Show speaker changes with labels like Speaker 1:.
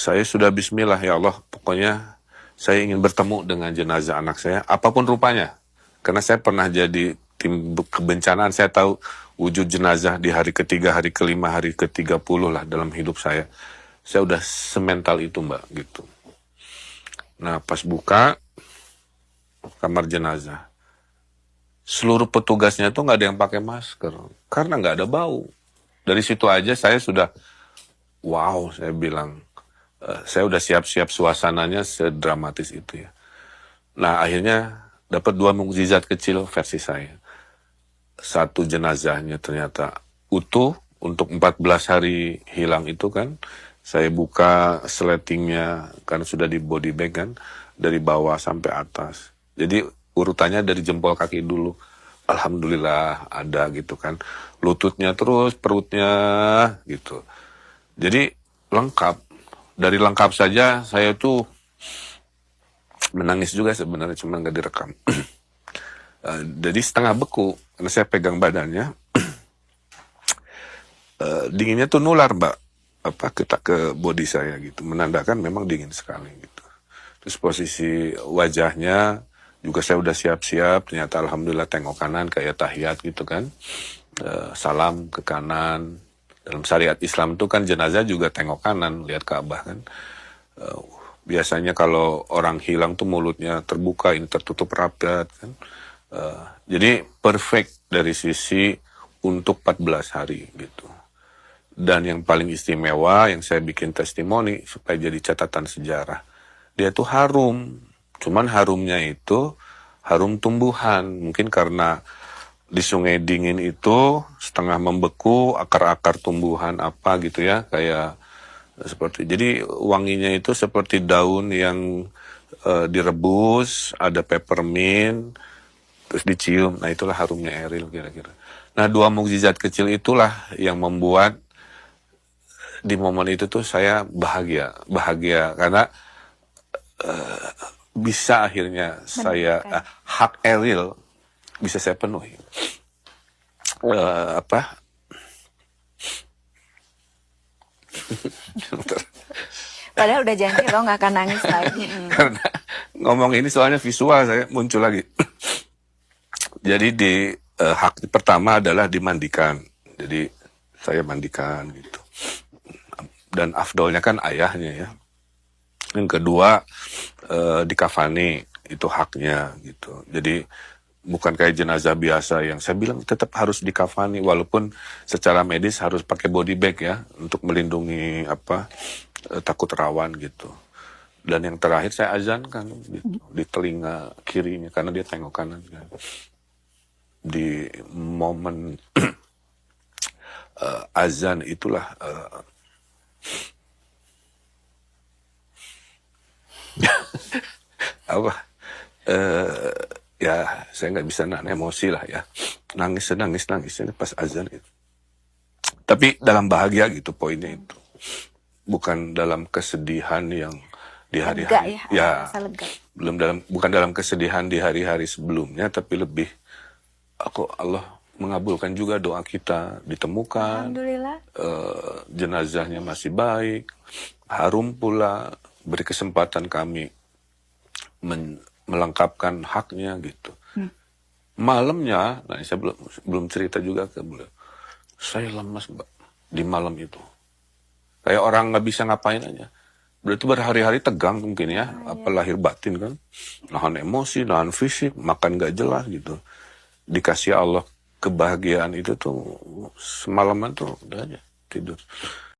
Speaker 1: saya sudah bismillah, ya Allah, pokoknya saya ingin bertemu dengan jenazah anak saya, apapun rupanya. Karena saya pernah jadi tim kebencanaan, saya tahu wujud jenazah di hari ketiga, hari kelima, hari ke-30 lah dalam hidup saya. Saya udah semental itu, Mbak, gitu. Nah, pas buka kamar jenazah, seluruh petugasnya tuh nggak ada yang pakai masker, karena nggak ada bau. Dari situ aja saya sudah, wow, saya bilang, saya udah siap-siap suasananya sedramatis itu ya. Nah, akhirnya dapat 2 mukjizat kecil versi saya. Satu, jenazahnya ternyata utuh untuk 14 hari hilang itu kan. Saya buka sletingnya, kan sudah di body bag kan, dari bawah sampai atas. Jadi urutannya dari jempol kaki dulu. Alhamdulillah ada gitu kan. Lututnya terus, perutnya gitu. Jadi lengkap. Dari lengkap saja saya tuh menangis juga sebenarnya, cuma nggak direkam. Jadi setengah beku karena saya pegang badannya. Dinginnya tuh nular, Mbak, ke body saya gitu, menandakan memang dingin sekali gitu. Terus posisi wajahnya juga saya udah siap-siap, ternyata alhamdulillah tengok kanan kayak tahiyat gitu kan. Salam ke kanan. Dalam syariat Islam itu kan jenazah juga tengok kanan, lihat Ka'bah kan. Biasanya kalau orang hilang tuh mulutnya terbuka, ini tertutup rapat kan. Jadi perfect dari sisi untuk 14 hari gitu. Dan yang paling istimewa yang saya bikin testimoni supaya jadi catatan sejarah, dia tuh harum. Cuman harumnya itu harum tumbuhan. Mungkin karena di sungai dingin itu setengah membeku, akar-akar tumbuhan apa gitu ya, kayak seperti, jadi wanginya itu seperti daun yang direbus, ada peppermint, terus dicium. Nah, itulah harumnya Eril kira-kira. Nah, 2 mukjizat kecil itulah yang membuat di momen itu tuh saya bahagia karena bisa akhirnya saya hak Eril bisa saya penuhi.
Speaker 2: Padahal udah janji lo nggak akan nangis lagi.
Speaker 1: Karena ngomong ini soalnya visual saya muncul lagi. Jadi di hak pertama adalah dimandikan. Jadi saya mandikan gitu. Dan afdolnya kan ayahnya ya. Yang kedua dikafani, itu haknya gitu. Jadi bukan kayak jenazah biasa yang saya bilang tetap harus dikafani, walaupun secara medis harus pakai body bag ya untuk melindungi takut rawan gitu. Dan yang terakhir saya azankan gitu, di telinga kirinya karena dia tengok kanan kan. Di momen azan itulah ya saya nggak bisa nahan emosi lah ya, nangis ini pas azan itu. Tapi dalam bahagia gitu poinnya itu, bukan dalam kesedihan yang di hari-hari ya, bukan dalam kesedihan di hari-hari sebelumnya, tapi lebih Allah mengabulkan juga doa kita, ditemukan,
Speaker 2: alhamdulillah,
Speaker 1: jenazahnya masih baik, harum pula, beri kesempatan kami melengkapkan haknya gitu. Malamnya, nah saya belum cerita juga ke beliau, saya lemas, Mbak, di malam itu. Kayak orang nggak bisa ngapain aja. Berarti berhari-hari tegang mungkin ya, lahir batin kan. Nahan emosi, nahan fisik, makan nggak jelas gitu. Dikasih Allah kebahagiaan itu tuh semalaman tuh udah aja tidur.